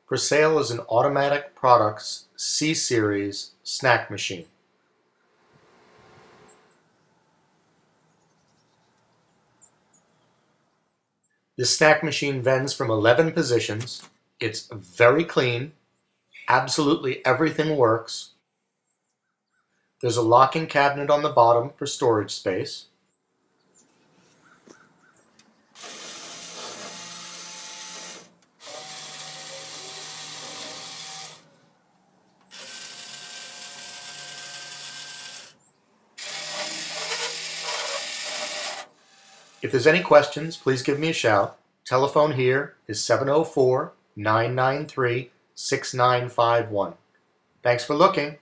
For sale is an Automatic Products C-Series snack machine. This snack machine vends from 11 positions. It's very clean. Absolutely everything works. There's a locking cabinet on the bottom for storage space. If there's any questions, please give me a shout. Telephone here is 704-993-6951. Thanks for looking.